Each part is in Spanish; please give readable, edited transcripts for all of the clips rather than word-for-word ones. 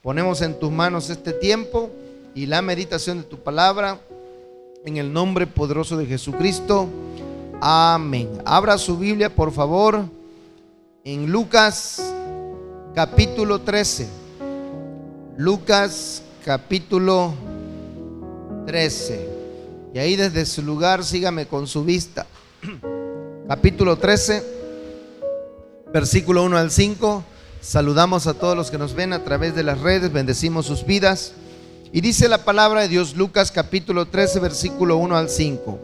Ponemos en tus manos este tiempo y la meditación de tu palabra en el nombre poderoso de Jesucristo. Amén. Abra su Biblia, por favor, en Lucas capítulo 13. Lucas capítulo 13. Y ahí desde su lugar sígame con su vista. Capítulo 13, versículo 1 al 5. Saludamos a todos los que nos ven a través de las redes, bendecimos sus vidas. Y dice la palabra de Dios, Lucas capítulo 13, versículo 1 al 5.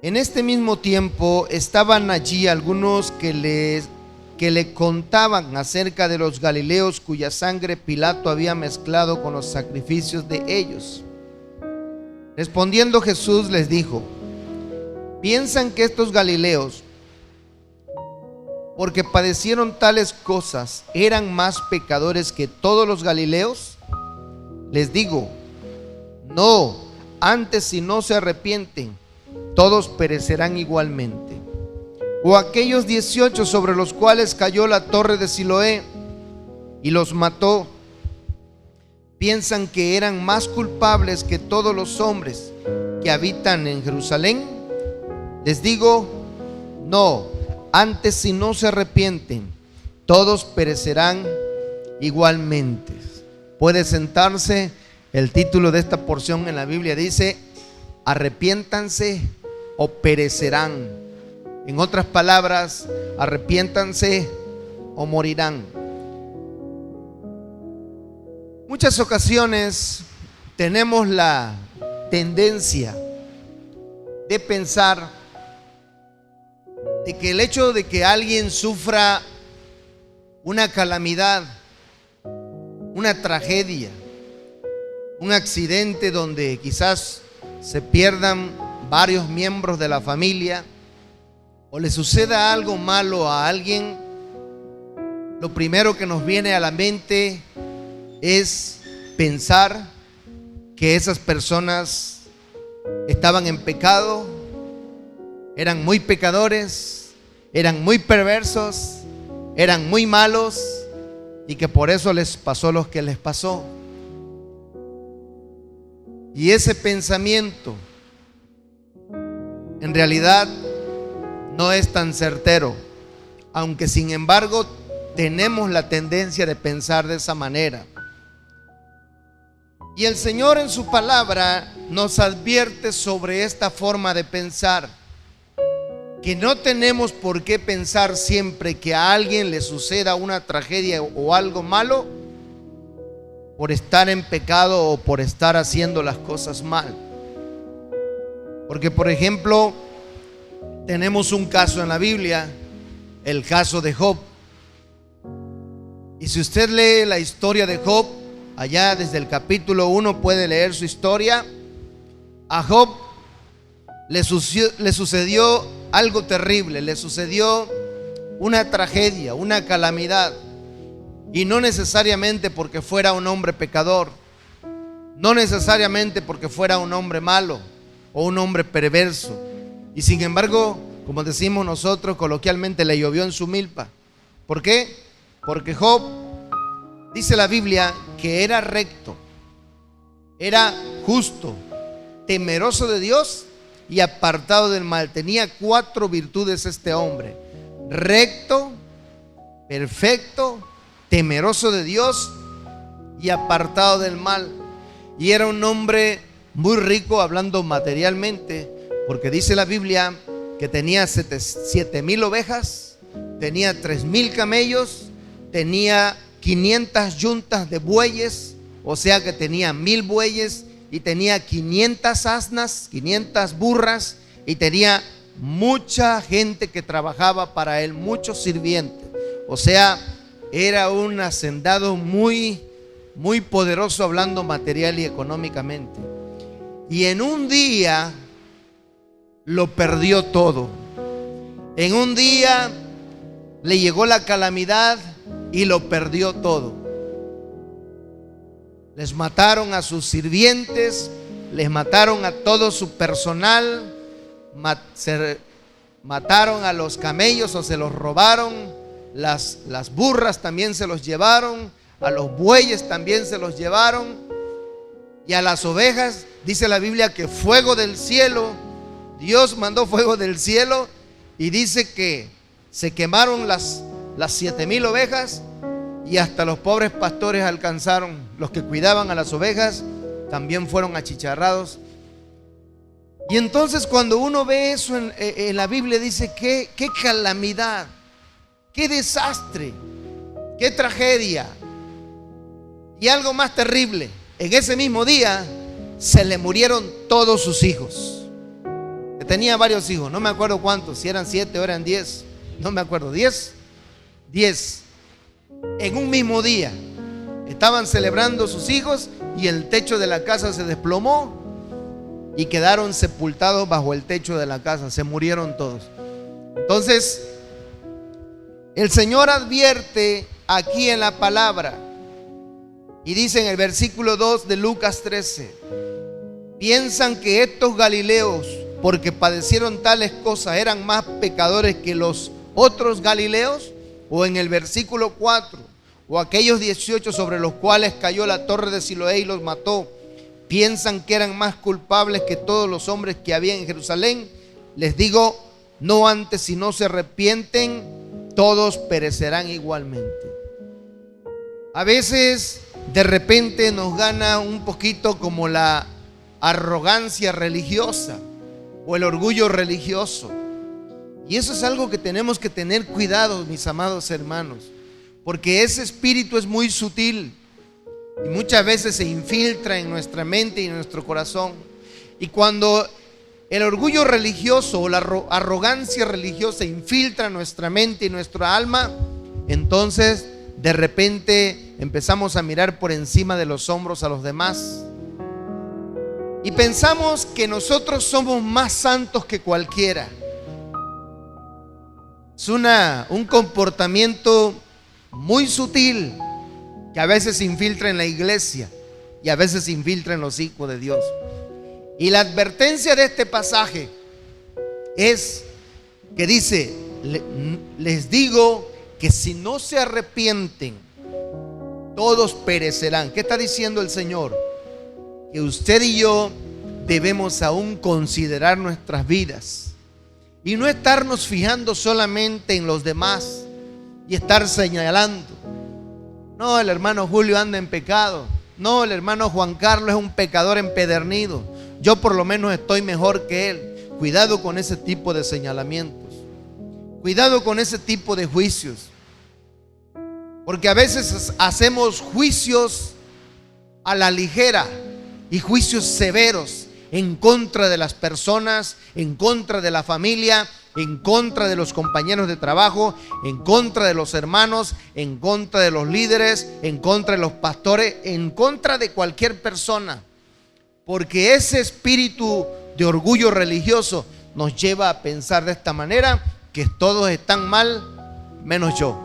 En este mismo tiempo estaban allí algunos que le contaban acerca de los galileos cuya sangre Pilato había mezclado con los sacrificios de ellos. Respondiendo Jesús les dijo: ¿piensan que estos galileos, porque padecieron tales cosas, eran más pecadores que todos los galileos? Les digo, no, antes si no se arrepienten, todos perecerán igualmente. O aquellos 18 sobre los cuales cayó la torre de Siloé y los mató, ¿piensan que eran más culpables que todos los hombres que habitan en Jerusalén? Les digo, no, antes si no se arrepienten, todos perecerán igualmente. Puede sentarse. El título de esta porción en la Biblia dice: arrepiéntanse o perecerán. En otras palabras, arrepiéntanse o morirán. Muchas ocasiones tenemos la tendencia de pensar de que el hecho de que alguien sufra una calamidad, una tragedia, un accidente donde quizás se pierdan varios miembros de la familia o le suceda algo malo a alguien, lo primero que nos viene a la mente es pensar que esas personas estaban en pecado, eran muy pecadores, eran muy perversos, eran muy malos y que por eso les pasó lo que les pasó. Y ese pensamiento en realidad no es tan certero, aunque sin embargo tenemos la tendencia de pensar de esa manera. Y el Señor en su palabra nos advierte sobre esta forma de pensar, que no tenemos por qué pensar siempre que a alguien le suceda una tragedia o algo malo por estar en pecado o por estar haciendo las cosas mal. Porque, por ejemplo, tenemos un caso en la Biblia, el caso de Job. Y si usted lee la historia de Job, allá desde el capítulo 1 puede leer su historia. A Job le sucedió algo terrible, le sucedió una tragedia, una calamidad. Y no necesariamente porque fuera un hombre pecador, no necesariamente porque fuera un hombre malo o un hombre perverso. Y sin embargo, como decimos nosotros coloquialmente, le llovió en su milpa. ¿Por qué? Porque Job, dice la Biblia, que era recto, era justo, temeroso de Dios y apartado del mal. Tenía 4 virtudes este hombre: recto, perfecto, temeroso de Dios y apartado del mal. Y era un hombre muy rico hablando materialmente, porque dice la Biblia que tenía 7,000 ovejas, tenía 3,000 camellos, tenía 500 yuntas de bueyes, o sea que tenía 1,000 bueyes, y tenía 500 asnas, 500 burras, y tenía mucha gente que trabajaba para él, muchos sirvientes. O sea, era un hacendado muy poderoso hablando material y económicamente. Y en un día lo perdió todo. En un día le llegó la calamidad y lo perdió todo. Les mataron a sus sirvientes, les mataron a todo su personal, mataron a los camellos o se los robaron, las burras también se los llevaron, a los bueyes también se los llevaron, y a las ovejas dice la Biblia que fuego del cielo, Dios mandó fuego del cielo, y dice que se quemaron las 7,000 ovejas, y hasta los pobres pastores alcanzaron, los que cuidaban a las ovejas también fueron achicharrados. Y entonces cuando uno ve eso en la Biblia, dice qué calamidad, qué desastre, qué tragedia. Y algo más terrible, en ese mismo día se le murieron todos sus hijos. Tenía varios hijos, no me acuerdo cuántos, si eran 7 o eran 10, no me acuerdo, 10 en un mismo día. Estaban celebrando sus hijos y el techo de la casa se desplomó y quedaron sepultados bajo el techo de la casa, se murieron todos. Entonces el Señor advierte aquí en la palabra y dice en el versículo 2 de Lucas 13: piensan que estos galileos, porque padecieron tales cosas, eran más pecadores que los otros galileos. O en el versículo 4: o aquellos 18 sobre los cuales cayó la torre de Siloé y los mató, piensan que eran más culpables que todos los hombres que había en Jerusalén. Les digo, no antes, si no se arrepienten, todos perecerán igualmente. A veces de repente nos gana un poquito como la arrogancia religiosa o el orgullo religioso, y eso es algo que tenemos que tener cuidado, mis amados hermanos, porque ese espíritu es muy sutil y muchas veces se infiltra en nuestra mente y en nuestro corazón. Y cuando el orgullo religioso o la arrogancia religiosa infiltra nuestra mente y nuestra alma, entonces de repente empezamos a mirar por encima de los hombros a los demás y pensamos que nosotros somos más santos que cualquiera. Es un comportamiento muy sutil que a veces se infiltra en la iglesia y a veces se infiltra en los hijos de Dios. Y la advertencia de este pasaje es que dice: les digo que si no se arrepienten, todos perecerán. ¿Qué está diciendo el Señor? Que usted y yo debemos aún considerar nuestras vidas y no estarnos fijando solamente en los demás y estar señalando: no, el hermano Julio anda en pecado, no, el hermano Juan Carlos es un pecador empedernido, yo por lo menos estoy mejor que él. Cuidado con ese tipo de señalamientos, cuidado con ese tipo de juicios, porque a veces hacemos juicios a la ligera y juicios severos en contra de las personas, en contra de la familia, en contra de los compañeros de trabajo, en contra de los hermanos, en contra de los líderes, en contra de los pastores, en contra de cualquier persona, porque ese espíritu de orgullo religioso nos lleva a pensar de esta manera: que todos están mal menos yo.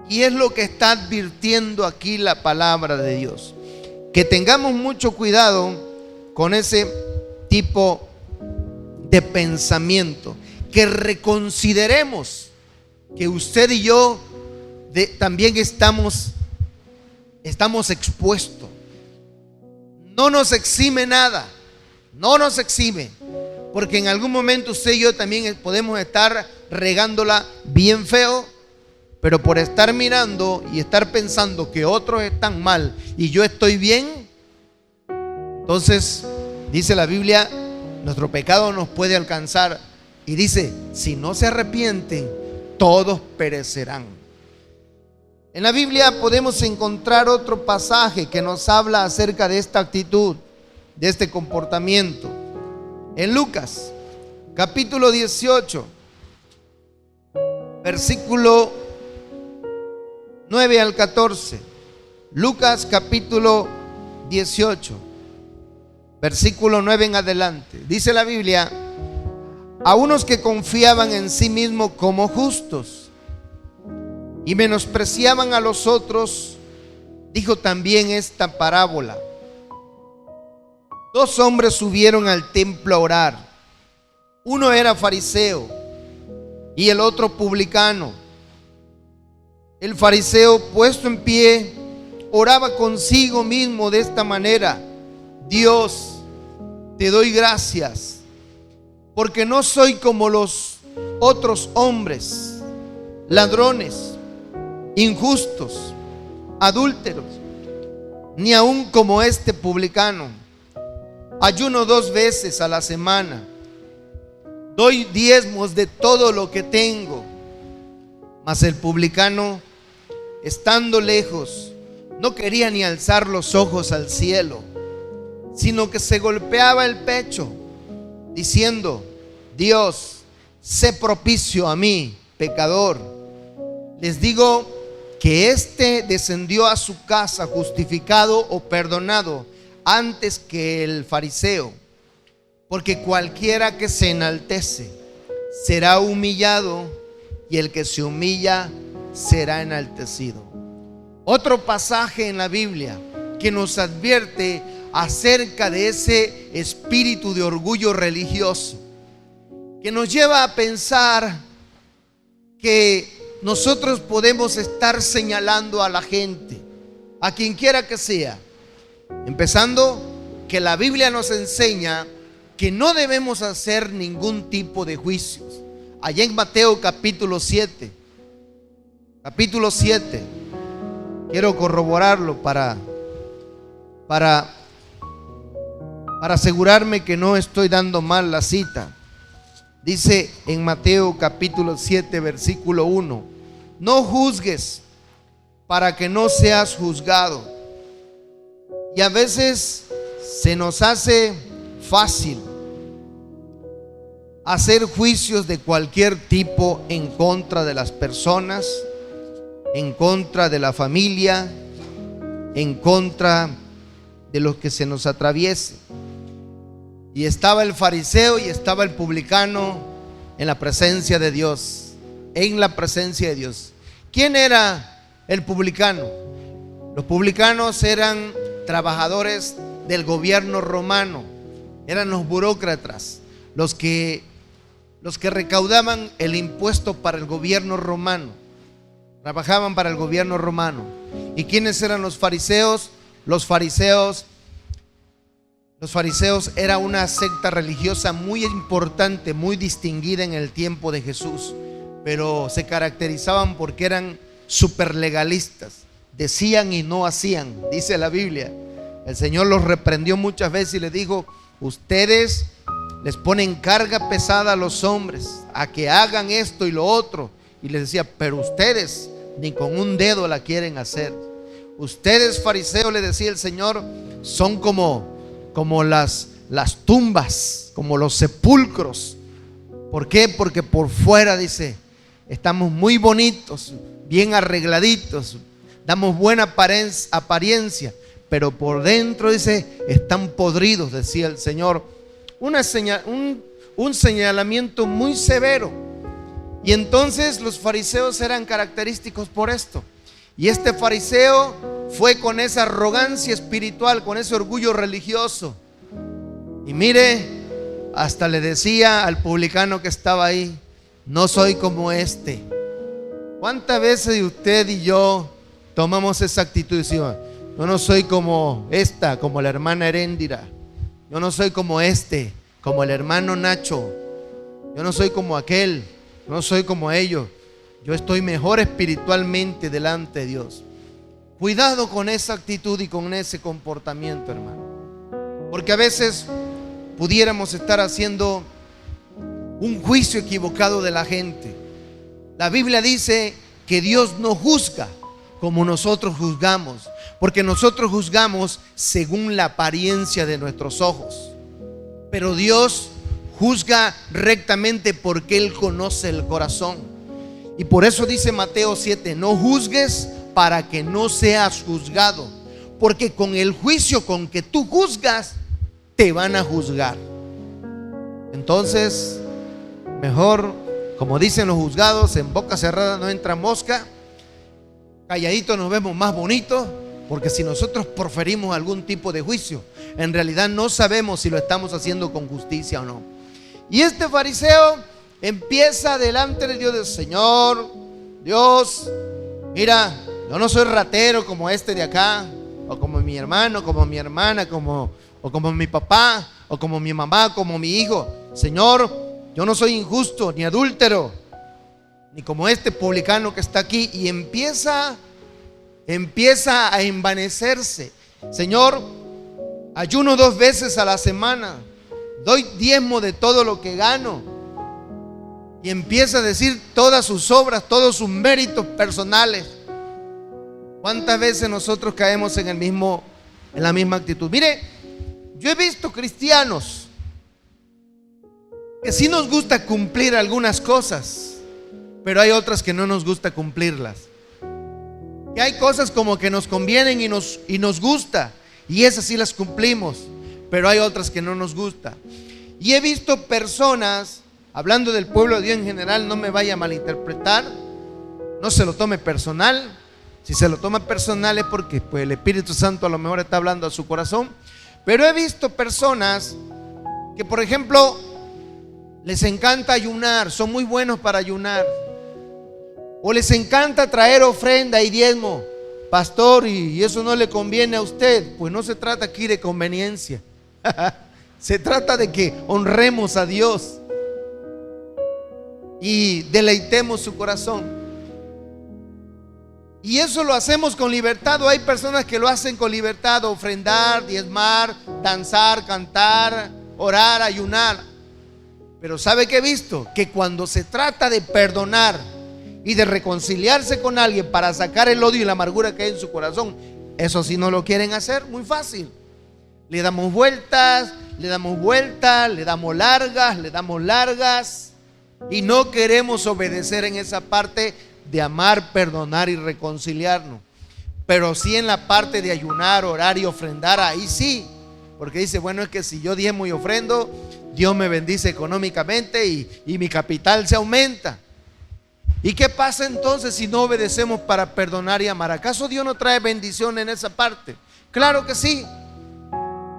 Y es lo que está advirtiendo aquí la palabra de Dios, que tengamos mucho cuidado con ese tipo de pensamiento, que reconsideremos que usted y yo también estamos expuestos. No nos exime nada, no nos exime, porque en algún momento usted y yo también podemos estar regándola bien feo, pero por estar mirando y estar pensando que otros están mal y yo estoy bien, entonces dice la Biblia, nuestro pecado nos puede alcanzar, y dice: si no se arrepienten, todos perecerán. En la Biblia podemos encontrar otro pasaje que nos habla acerca de esta actitud, de este comportamiento. En Lucas capítulo 18, versículo 9 al 14. Lucas capítulo 18, versículo 9 en adelante. Dice la Biblia: a unos que confiaban en sí mismos como justos y menospreciaban a los otros, dijo también esta parábola: 2 hombres subieron al templo a orar. Uno era fariseo y el otro publicano. El fariseo, puesto en pie, oraba consigo mismo de esta manera: Dios, te doy gracias, porque no soy como los otros hombres, ladrones, injustos, adúlteros, ni aun como este publicano. Ayuno 2 veces a la semana, doy diezmos de todo lo que tengo. Mas el publicano, estando lejos, no quería ni alzar los ojos al cielo, sino que se golpeaba el pecho, diciendo: Dios, sé propicio a mí, pecador. Les digo que éste descendió a su casa justificado o perdonado antes que el fariseo, porque cualquiera que se enaltece será humillado, y el que se humilla será enaltecido. Otro pasaje en la Biblia que nos advierte acerca de ese espíritu de orgullo religioso, que nos lleva a pensar que nosotros podemos estar señalando a la gente, a quien quiera que sea, empezando que la Biblia nos enseña que no debemos hacer ningún tipo de juicios. Allá en Mateo capítulo 7, quiero corroborarlo para asegurarme que no estoy dando mal la cita. Dice en Mateo capítulo 7 versículo 1: no juzgues para que no seas juzgado. Y a veces se nos hace fácil hacer juicios de cualquier tipo en contra de las personas, en contra de la familia, en contra de los que se nos atraviese. Y estaba el fariseo y estaba el publicano en la presencia de Dios, en la presencia de Dios. ¿Quién era el publicano? Los publicanos eran trabajadores del gobierno romano, eran los burócratas, los que recaudaban el impuesto para el gobierno romano, trabajaban para el gobierno romano. ¿Y quiénes eran los fariseos? Los fariseos era una secta religiosa muy importante, muy distinguida en el tiempo de Jesús, pero se caracterizaban porque eran superlegalistas, decían y no hacían, dice la Biblia. El Señor los reprendió muchas veces y les dijo: ustedes les ponen carga pesada a los hombres, a que hagan esto y lo otro. Y les decía: pero ustedes ni con un dedo la quieren hacer. Ustedes, fariseos, le decía el Señor, son como las tumbas, como los sepulcros. ¿Por qué? Porque por fuera, dice, estamos muy bonitos, bien arregladitos, damos buena apariencia, pero por dentro, dice, están podridos, decía el Señor. Un señalamiento muy severo. Y entonces los fariseos eran característicos por esto. Y este fariseo fue con esa arrogancia espiritual, con ese orgullo religioso. Y mire, hasta le decía al publicano que estaba ahí: no soy como este. ¿Cuántas veces usted y yo tomamos esa actitud y decimos: yo no soy como esta, como la hermana Heréndira? Yo no soy como este, como el hermano Nacho. Yo no soy como aquel, no soy como ellos. Yo estoy mejor espiritualmente delante de Dios. Cuidado con esa actitud y con ese comportamiento, hermano, porque a veces pudiéramos estar haciendo un juicio equivocado de la gente. La Biblia dice que Dios no juzga como nosotros juzgamos, porque nosotros juzgamos según la apariencia de nuestros ojos, pero Dios juzga rectamente porque Él conoce el corazón. Y por eso dice Mateo 7: no juzgues para que no seas juzgado, porque con el juicio con que tú juzgas te van a juzgar. Entonces, mejor, como dicen los juzgados, en boca cerrada no entra mosca. Calladitos nos vemos más bonitos, porque si nosotros proferimos algún tipo de juicio, en realidad no sabemos si lo estamos haciendo con justicia o no. Y este fariseo empieza delante de Dios: Señor, Dios, mira, Yo no soy ratero como este de acá, o como mi hermano, como mi hermana, o como mi papá, o como mi mamá, como mi hijo. Señor, yo no soy injusto, ni adúltero, ni como este publicano que está aquí. Y empieza a envanecerse. Señor, ayuno 2 veces a la semana, doy diezmo de todo lo que gano. Y empieza a decir todas sus obras, todos sus méritos personales. ¿Cuántas veces nosotros caemos en la misma actitud? Mire, yo he visto cristianos que sí nos gusta cumplir algunas cosas, pero hay otras que no nos gusta cumplirlas. Que hay cosas como que nos convienen y nos gusta, y esas sí las cumplimos, pero hay otras que no nos gusta. Y he visto personas, hablando del pueblo de Dios en general, no me vaya a malinterpretar, no se lo tome personal. Si se lo toma personal es porque pues, el Espíritu Santo a lo mejor está hablando a su corazón. Pero he visto personas que, por ejemplo, les encanta ayunar, son muy buenos para ayunar, o les encanta traer ofrenda y diezmo. Pastor, y eso no le conviene a usted. Pues no se trata aquí de conveniencia. Se trata de que honremos a Dios y deleitemos su corazón. Y eso lo hacemos con libertad. O hay personas que lo hacen con libertad: ofrendar, diezmar, danzar, cantar, orar, ayunar. Pero ¿sabe qué he visto? Que cuando se trata de perdonar y de reconciliarse con alguien para sacar el odio y la amargura que hay en su corazón, eso sí no lo quieren hacer. Muy fácil. Le damos vueltas, le damos largas, y no queremos obedecer en esa parte de amar, perdonar y reconciliarnos. Pero sí en la parte de ayunar, orar y ofrendar, ahí sí. Porque dice, bueno, es que si yo diezmo y ofrendo, Dios me bendice económicamente y mi capital se aumenta. ¿Y qué pasa entonces si no obedecemos para perdonar y amar? ¿Acaso Dios no trae bendición en esa parte? Claro que sí.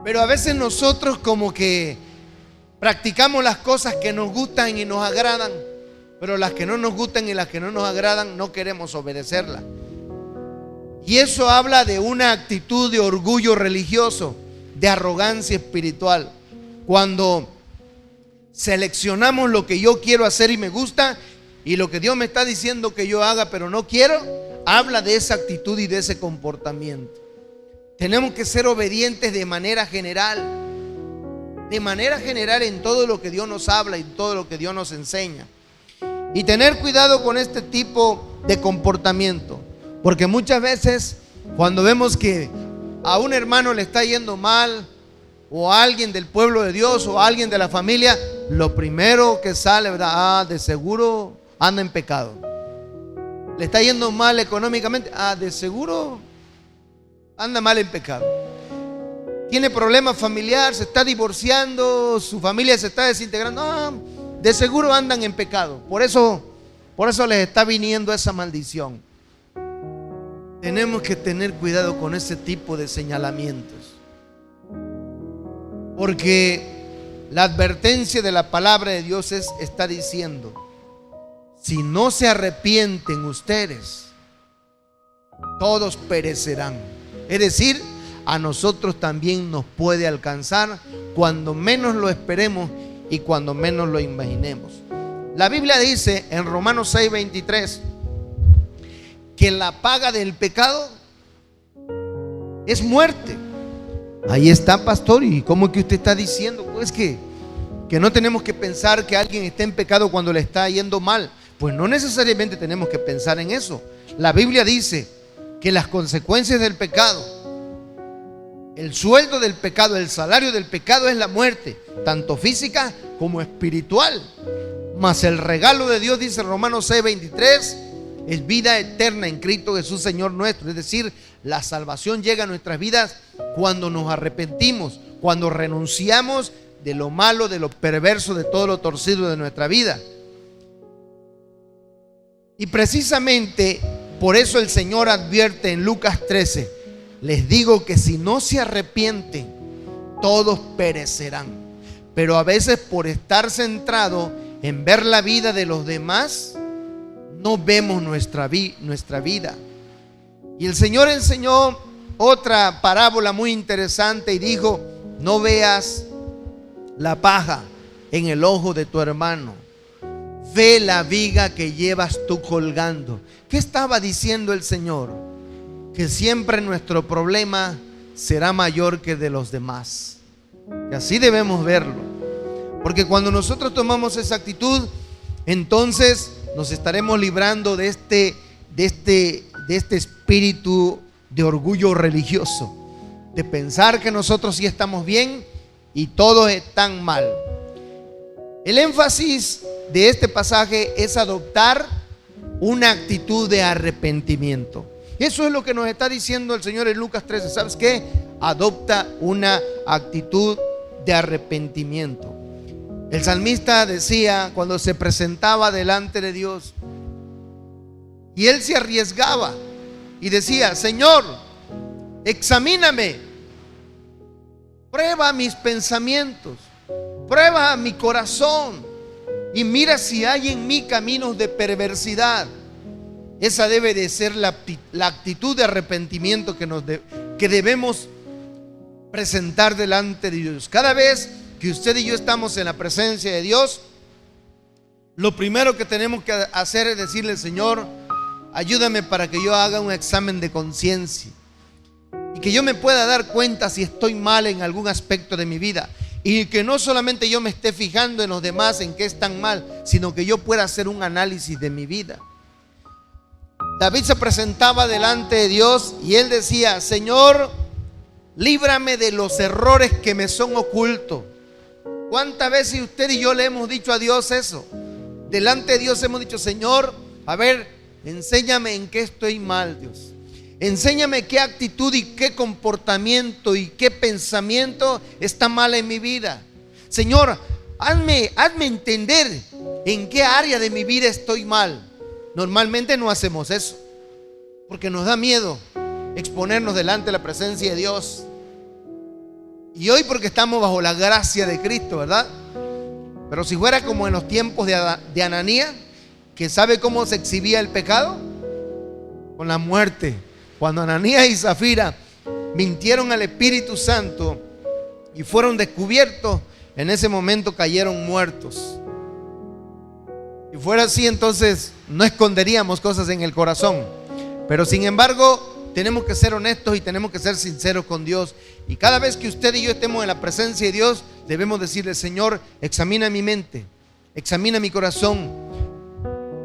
Pero a veces nosotros como que practicamos las cosas que nos gustan y nos agradan, pero las que no nos gustan y las que no nos agradan no queremos obedecerlas. Y eso habla de una actitud de orgullo religioso, de arrogancia espiritual. Cuando seleccionamos lo que yo quiero hacer y me gusta, y lo que Dios me está diciendo que yo haga pero no quiero, habla de esa actitud y de ese comportamiento. Tenemos que ser obedientes de manera general en todo lo que Dios nos habla y todo lo que Dios nos enseña. Y tener cuidado con este tipo de comportamiento, porque muchas veces cuando vemos que a un hermano le está yendo mal, o a alguien del pueblo de Dios, o a alguien de la familia, lo primero que sale, ¿verdad? De seguro anda en pecado. Le está yendo mal económicamente, de seguro anda mal en pecado. Tiene problemas familiares, se está divorciando, su familia se está desintegrando, de seguro andan en pecado. Por eso les está viniendo esa maldición. Tenemos que tener cuidado con ese tipo de señalamientos, porque la advertencia de la palabra de Dios está diciendo: si no se arrepienten ustedes, todos perecerán. Es decir, a nosotros también nos puede alcanzar cuando menos lo esperemos y cuando menos lo imaginemos. La Biblia dice en Romanos 6:23 que la paga del pecado es muerte. Ahí está, pastor. ¿Y cómo es que usted está diciendo? Pues que no tenemos que pensar que alguien está en pecado cuando le está yendo mal. Pues no necesariamente tenemos que pensar en eso. La Biblia dice que las consecuencias del pecado, el sueldo del pecado, el salario del pecado es la muerte, tanto física como espiritual. Mas el regalo de Dios, dice Romanos 6:23, es vida eterna en Cristo Jesús, Señor nuestro. Es decir, la salvación llega a nuestras vidas cuando nos arrepentimos, cuando renunciamos de lo malo, de lo perverso, de todo lo torcido de nuestra vida. Y precisamente por eso el Señor advierte en Lucas 13: les digo que si no se arrepienten, todos perecerán. Pero a veces, por estar centrado en ver la vida de los demás, no vemos nuestra vida. Y el Señor enseñó otra parábola muy interesante y dijo: no veas la paja en el ojo de tu hermano, ve la viga que llevas tú colgando. ¿Qué estaba diciendo el Señor? Que siempre nuestro problema será mayor que de los demás. Y así debemos verlo, porque cuando nosotros tomamos esa actitud, entonces nos estaremos librando de este espíritu de orgullo religioso, de pensar que nosotros sí estamos bien y todos están mal. El énfasis de este pasaje es adoptar una actitud de arrepentimiento. Eso es lo que nos está diciendo el Señor en Lucas 13. ¿Sabes qué? Adopta una actitud de arrepentimiento. El salmista decía, cuando se presentaba delante de Dios, y él se arriesgaba y decía: Señor, examíname, prueba mis pensamientos, prueba mi corazón y mira si hay en mí caminos de perversidad. Esa debe de ser la actitud de arrepentimiento que debemos presentar delante de Dios. Cada vez que usted y yo estamos en la presencia de Dios, lo primero que tenemos que hacer es decirle: Señor, ayúdame para que yo haga un examen de conciencia y que yo me pueda dar cuenta si estoy mal en algún aspecto de mi vida, y que no solamente yo me esté fijando en los demás en qué están mal, sino que yo pueda hacer un análisis de mi vida. David se presentaba delante de Dios y él decía: Señor, líbrame de los errores que me son ocultos. ¿Cuántas veces usted y yo le hemos dicho a Dios eso? Delante de Dios hemos dicho: Señor, a ver, enséñame en qué estoy mal, Dios. Enséñame qué actitud y qué comportamiento y qué pensamiento está mal en mi vida. Señor, hazme entender en qué área de mi vida estoy mal. Normalmente no hacemos eso, porque nos da miedo exponernos delante de la presencia de Dios. Y hoy porque estamos bajo la gracia de Cristo, ¿verdad? Pero si fuera como en los tiempos de Ananías, que sabe cómo se exhibía el pecado, con la muerte. Cuando Ananías y Zafira mintieron al Espíritu Santo y fueron descubiertos, en ese momento cayeron muertos. Si fuera así, entonces no esconderíamos cosas en el corazón. Pero sin embargo, tenemos que ser honestos y tenemos que ser sinceros con Dios. Y cada vez que usted y yo estemos en la presencia de Dios, debemos decirle: Señor, examina mi mente, examina mi corazón,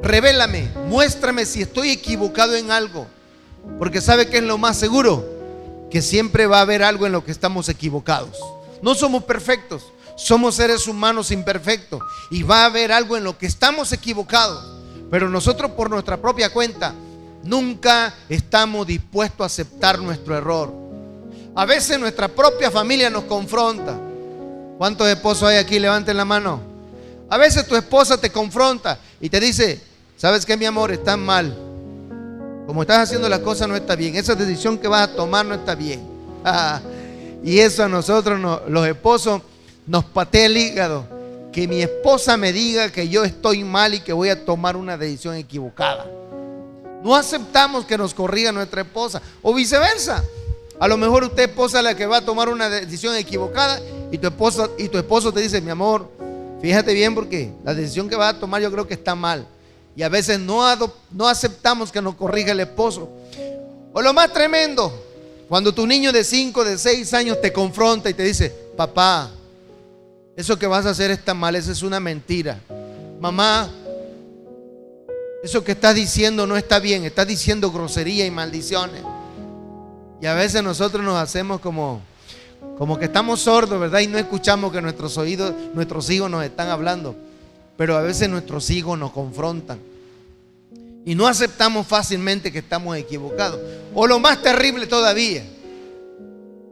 revélame, muéstrame si estoy equivocado en algo. Porque ¿sabe qué es lo más seguro? Que siempre va a haber algo en lo que estamos equivocados. No somos perfectos, somos seres humanos imperfectos, y va a haber algo en lo que estamos equivocados. Pero nosotros, por nuestra propia cuenta, nunca estamos dispuestos a aceptar nuestro error. A veces nuestra propia familia nos confronta. ¿Cuántos esposos hay aquí? Levanten la mano. A veces tu esposa te confronta y te dice: ¿sabes qué, mi amor? Estás mal. Como estás haciendo las cosas no está bien. Esa decisión que vas a tomar no está bien. Y eso a nosotros, los esposos, nos patea el hígado. Que mi esposa me diga que yo estoy mal y que voy a tomar una decisión equivocada. No aceptamos que nos corrija nuestra esposa, o viceversa. A lo mejor usted, esposa, es la que va a tomar una decisión equivocada, y tu esposo te dice: mi amor, fíjate bien, porque la decisión que vas a tomar yo creo que está mal. Y a veces no aceptamos que nos corrija el esposo. O lo más tremendo, cuando tu niño de 5, de 6 años te confronta y te dice: papá, eso que vas a hacer está mal, eso es una mentira. Mamá, eso que estás diciendo no está bien, estás diciendo grosería y maldiciones. Y a veces nosotros nos hacemos como que estamos sordos, ¿verdad? Y no escuchamos que nuestros hijos nos están hablando. Pero a veces nuestros hijos nos confrontan y no aceptamos fácilmente que estamos equivocados. O lo más terrible todavía,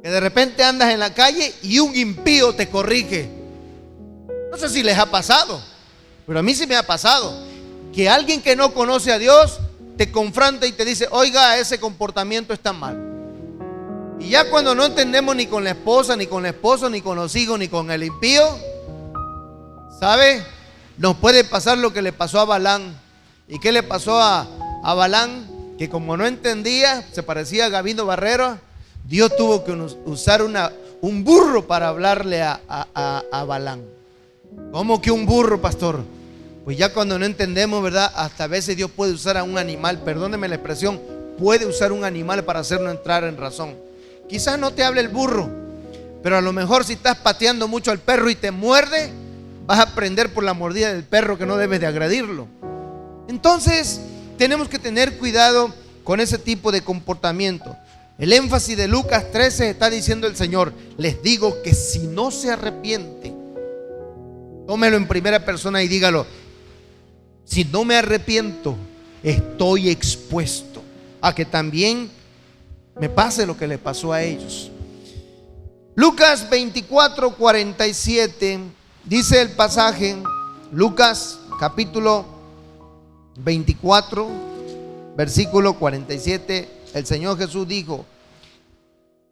que de repente andas en la calle y un impío te corrige. No sé si les ha pasado, pero a mí sí me ha pasado, que alguien que no conoce a Dios te confronta y te dice: oiga, ese comportamiento está mal. Y ya cuando no entendemos ni con la esposa, ni con el esposo, ni con los hijos, ni con el impío, ¿sabe? Nos puede pasar lo que le pasó a Balán. ¿Y qué le pasó a Balán? que como no entendía, se parecía a Gabino Barrero, Dios tuvo que usar un burro para hablarle a Balaam. ¿Cómo que un burro, pastor? Pues ya cuando no entendemos, ¿verdad? Hasta a veces Dios puede usar a un animal, perdóneme la expresión, puede usar un animal para hacernos entrar en razón. Quizás no te hable el burro, pero a lo mejor si estás pateando mucho al perro y te muerde, vas a aprender por la mordida del perro que no debes de agredirlo. Entonces tenemos que tener cuidado con ese tipo de comportamiento. El énfasis de Lucas 13 está diciendo el Señor: les digo que si no se arrepienten, tómelo en primera persona y dígalo: si no me arrepiento, estoy expuesto a que también me pase lo que le pasó a ellos. Lucas 24:47 dice el pasaje. Lucas capítulo 24 versículo 47. El Señor Jesús dijo: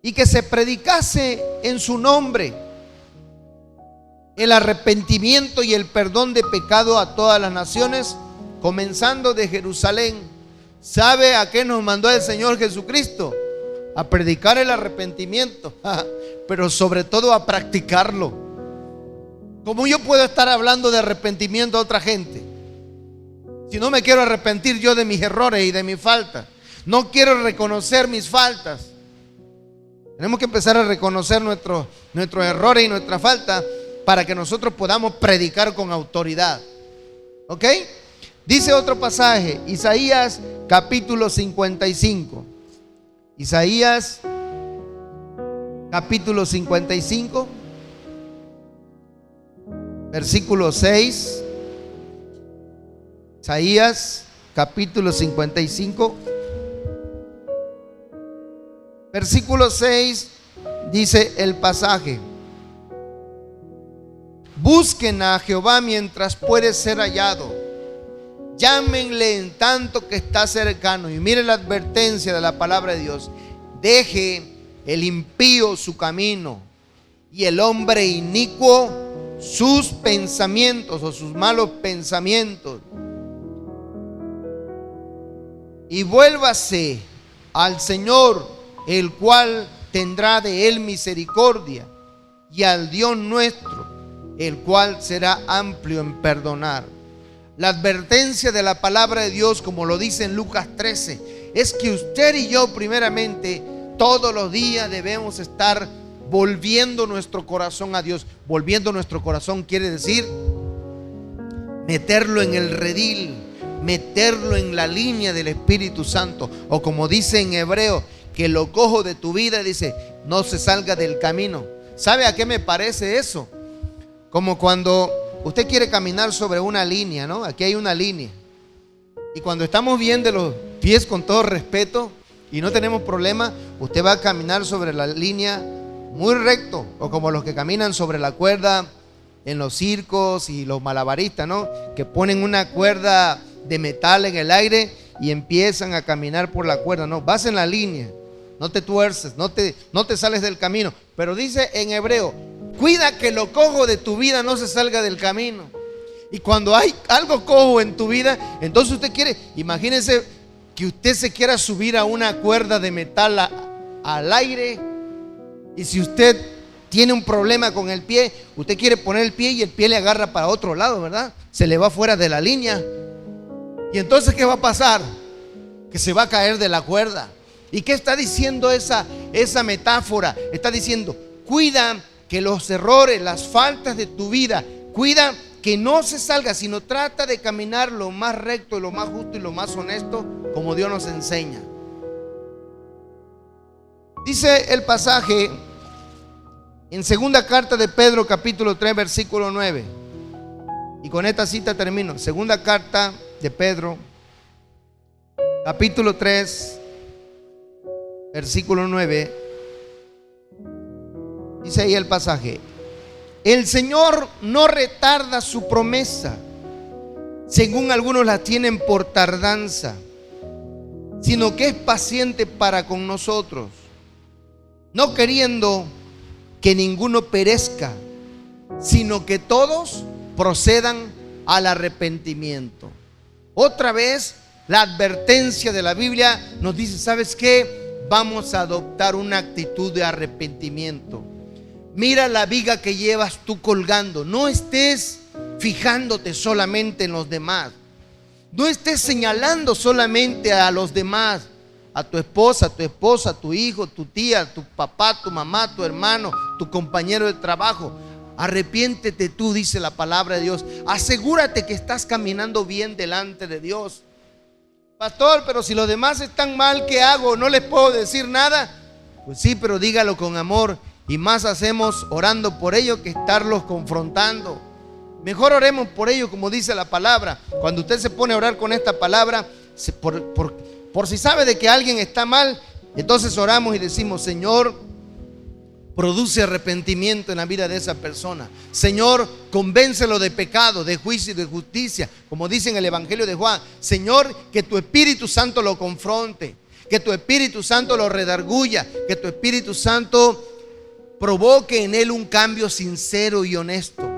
y que se predicase en su nombre el arrepentimiento y el perdón de pecado a todas las naciones, comenzando de Jerusalén. ¿Sabe a qué nos mandó el Señor Jesucristo? A predicar el arrepentimiento, pero sobre todo a practicarlo. ¿Cómo yo puedo estar hablando de arrepentimiento a otra gente si no me quiero arrepentir yo de mis errores y de mis faltas? No quiero reconocer mis faltas. Tenemos que empezar a reconocer nuestros errores y nuestra falta para que nosotros podamos predicar con autoridad. ¿Ok? Dice otro pasaje, Isaías capítulo 55. Isaías capítulo 55, versículo 6. Isaías capítulo 55, versículo 6, dice el pasaje: busquen a Jehová mientras puede ser hallado, llámenle en tanto que está cercano. Y mire la advertencia de la palabra de Dios: deje el impío su camino y el hombre inicuo sus pensamientos o sus malos pensamientos, y vuélvase al Señor, el cual tendrá de él misericordia, y al Dios nuestro, el cual será amplio en perdonar. La advertencia de la palabra de Dios, como lo dice en Lucas 13, es que usted y yo primeramente todos los días debemos estar volviendo nuestro corazón a Dios. Volviendo nuestro corazón quiere decir meterlo en el redil, meterlo en la línea del Espíritu Santo, o como dice en hebreo, que lo cojo de tu vida, dice, no se salga del camino. ¿Sabe a qué me parece eso? Como cuando usted quiere caminar sobre una línea, ¿no? Aquí hay una línea, y cuando estamos bien de los pies, con todo respeto, y no tenemos problema, usted va a caminar sobre la línea muy recto, o como los que caminan sobre la cuerda en los circos y los malabaristas, ¿no? Que ponen una cuerda de metal en el aire y empiezan a caminar por la cuerda. No, vas en la línea, no te tuerces, no te sales del camino. Pero dice en hebreo: cuida que lo cojo de tu vida no se salga del camino. Y cuando hay algo cojo en tu vida, entonces usted quiere, imagínense que usted se quiera subir a una cuerda de metal al aire, y si usted tiene un problema con el pie, usted quiere poner el pie y el pie le agarra para otro lado, ¿verdad? Se le va fuera de la línea. Y entonces, ¿qué va a pasar? Que se va a caer de la cuerda. ¿Y qué está diciendo esa metáfora? Está diciendo: cuida que los errores, las faltas de tu vida, cuida que no se salga, sino trata de caminar lo más recto y lo más justo y lo más honesto, como Dios nos enseña. Dice el pasaje en segunda carta de Pedro capítulo 3 versículo 9, y con esta cita termino. Segunda carta de Pedro capítulo 3 versículo 9, dice ahí el pasaje: el Señor no retarda su promesa, según algunos la tienen por tardanza, sino que es paciente para con nosotros, no queriendo que ninguno perezca, sino que todos procedan al arrepentimiento. Otra vez La advertencia de la Biblia nos dice, ¿sabes qué? Vamos a adoptar una actitud de arrepentimiento. Mira la viga que llevas tú colgando. No estés fijándote solamente en los demás. No estés señalando solamente a los demás, a tu esposa, tu hijo, tu tía, tu papá, tu mamá, tu hermano, tu compañero de trabajo. Arrepiéntete tú, dice la palabra de Dios. Asegúrate que estás caminando bien delante de Dios. Pastor, pero si los demás están mal, ¿qué hago? ¿No les puedo decir nada? Pues sí, pero dígalo con amor. Y más hacemos orando por ellos que estarlos confrontando. Mejor oremos por ellos, como dice la palabra. Cuando usted se pone a orar con esta palabra, por si sabe de que alguien está mal, entonces oramos y decimos, Señor, produce arrepentimiento en la vida de esa persona. Señor, convéncelo de pecado, de juicio y de justicia, como dice en el Evangelio de Juan. Señor, que tu Espíritu Santo lo confronte, que tu Espíritu Santo lo redarguya, que tu Espíritu Santo provoque en él un cambio sincero y honesto.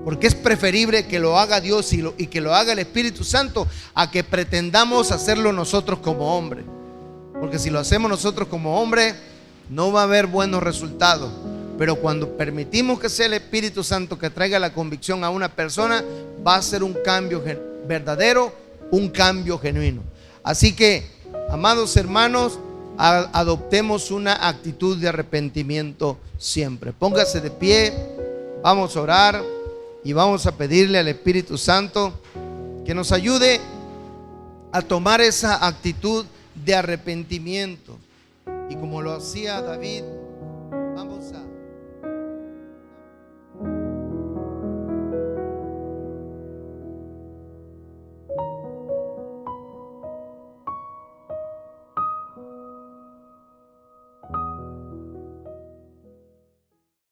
Porque es preferible que lo haga Dios y que lo haga el Espíritu Santo a que pretendamos hacerlo nosotros como hombre. Porque si lo hacemos nosotros como hombre, no va a haber buenos resultados. Pero cuando permitimos que sea el Espíritu Santo que traiga la convicción a una persona, va a ser un cambio verdadero, un cambio genuino. Así que, amados hermanos, adoptemos una actitud de arrepentimiento siempre. Póngase de pie, vamos a orar y vamos a pedirle al Espíritu Santo que nos ayude a tomar esa actitud de arrepentimiento. Y como lo hacía David,